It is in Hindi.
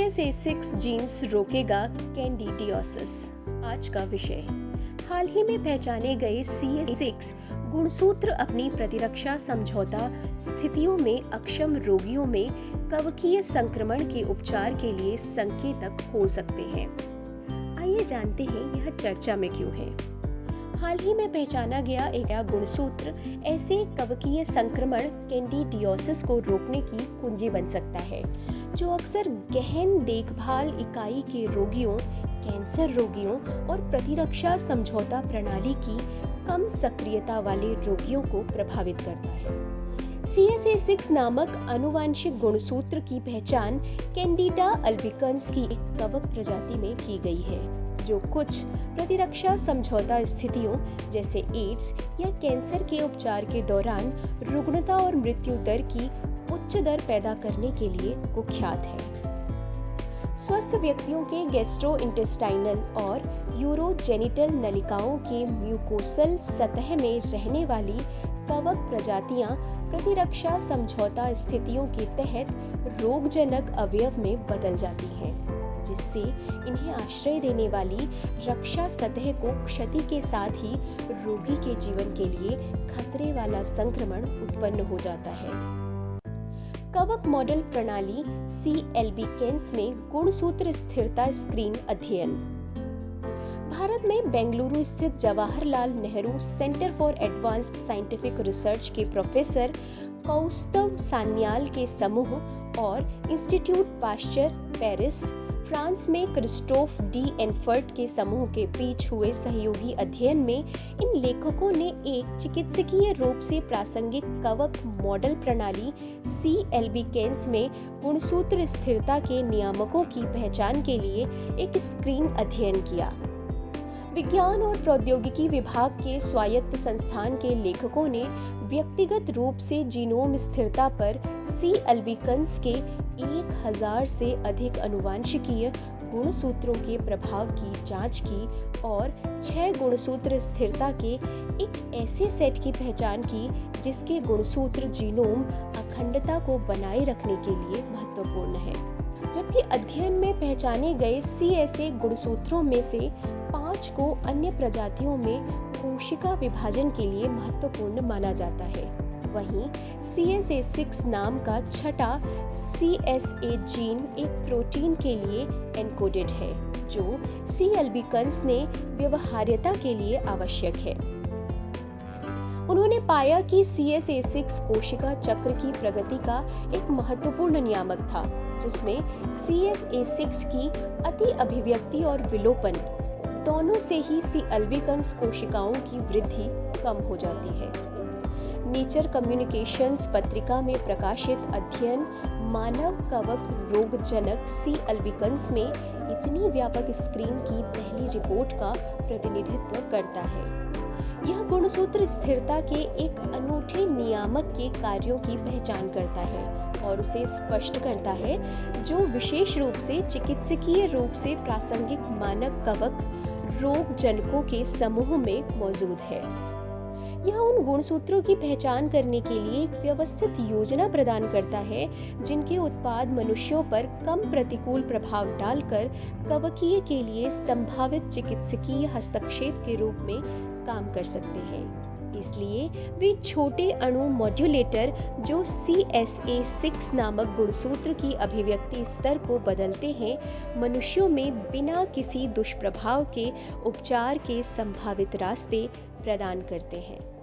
CSA6 जीन्स रोकेगा कैंडिडियोसिस। आज का विषय, हाल ही में पहचाने गए CSA6 गुणसूत्र अपनी प्रतिरक्षा समझौता स्थितियों में अक्षम रोगियों में कवकीय संक्रमण के उपचार के लिए संकेतक हो सकते हैं। आइए जानते हैं यह चर्चा में क्यों है। हाल ही में पहचाना गया एक गुणसूत्र ऐसे कवकीय संक्रमण कैंडिडियोसिस को रोकने की कुंजी बन सकता है, जो अक्सर गहन देखभाल इकाई के रोगियों, कैंसर रोगियों और प्रतिरक्षा समझौता प्रणाली की कम सक्रियता वाले रोगियों को प्रभावित करता है। CSA6 नामक आनुवांशिक गुणसूत्र की पहचान कैंडिडा अल्बिकन्स की एक कवक प्रजाति में की गई है, जो कुछ प्रतिरक्षा समझौता स्थितियों जैसे एड्स या कैंसर के उपचार के दौरान रुग्णता और मृत्यु दर की उच्च दर पैदा करने के लिए कुख्यात है। स्वस्थ व्यक्तियों के गैस्ट्रोइंटेस्टाइनल और यूरोजेनिटल नलिकाओं के म्यूकोसल सतह में रहने वाली कवक प्रजातियां प्रतिरक्षा समझौता स्थितियों के तहत रोगजनक अवयव में बदल जाती हैं, जिससे इन्हें आश्रय देने वाली रक्षा सतह को क्षति के साथ ही रोगी के जीवन के लिए खतरे वाला संक्रमण उत्पन्न हो जाता है। कवक मॉडल प्रणाली C. albicans में गुणसूत्र स्थिरता स्क्रीन अध्ययन। भारत में बेंगलुरु स्थित Jawaharlal Nehru centre for advanced scientific research के प्रोफेसर कौस्तव सान्याल के समूह और इंस्टीट्यूट पाश्चर पेरिस, फ्रांस में क्रिस्टोफ डी एनफर्ट के समूह के बीच हुए सहयोगी अध्ययन में इन लेखकों ने एक चिकित्सकीय रूप से प्रासंगिक कवक मॉडल प्रणाली C. albicans में गुणसूत्र स्थिरता के नियामकों की पहचान के लिए एक स्क्रीन अध्ययन किया। विज्ञान और प्रौद्योगिकी विभाग के स्वायत्त संस्थान के लेखकों ने व्यक्तिगत रूप से जीनोम स्थिरता पर C. albicans के 1000 से अधिक आनुवंशिकीय गुणसूत्रों के प्रभाव की जांच की और 6 गुणसूत्र स्थिरता के एक ऐसे सेट की पहचान की जिसके गुणसूत्र जीनोम अखंडता को बनाए रखने के लिए महत्वपूर्ण है। जबकि अध्ययन में पहचाने गए CSA गुणसूत्रों में से 5 को अन्य प्रजातियों में कोशिका विभाजन के लिए महत्वपूर्ण माना जाता है। वहीं CSA6 नाम का छठा CSA जीन एक प्रोटीन के लिए एन्कोडेड है, जो C. albicans ने व्यवहार्यता के लिए आवश्यक है। उन्होंने पाया कि CSA6 कोशिका चक्र की प्रगति का एक महत्वपूर्ण नियामक था, जिसमें CSA6 की अति अभिव्यक्ति और विलोपन दोनों से ही C. albicans कोशिकाओं की वृद्धि कम हो जाती है। नेचर कम्युनिकेशंस पत्रिका में प्रकाशित अध्ययन मानव कवक रोगजनक C. albicans में इतनी व्यापक स्क्रीन की पहली रिपोर्ट का प्रतिनिधित्व करता है। यह गुणसूत्र स्थिरता के एक अनूठे नियामक के कार्यों की पहचान करता है और उसे स्पष्ट करता है, जो विशेष रूप से चिकित्सकीय रूप से प्रासंगिक मानव कवक रोगजनकों के समूह में मौजूद है। यह उन गुणसूत्रों की पहचान करने के लिए एक व्यवस्थित योजना प्रदान करता है, जिनके उत्पाद मनुष्यों पर कम प्रतिकूल प्रभाव डालकर कवकीय के लिए संभावित चिकित्सकीय हस्तक्षेप के रूप में काम कर सकते हैं। इसलिए वे छोटे अणु मॉड्यूलेटर जो CSA6 नामक गुणसूत्र की अभिव्यक्ति स्तर को बदलते हैं, मनुष्यों में बिना किसी दुष्प्रभाव के उपचार के संभावित रास्ते प्रदान करते हैं।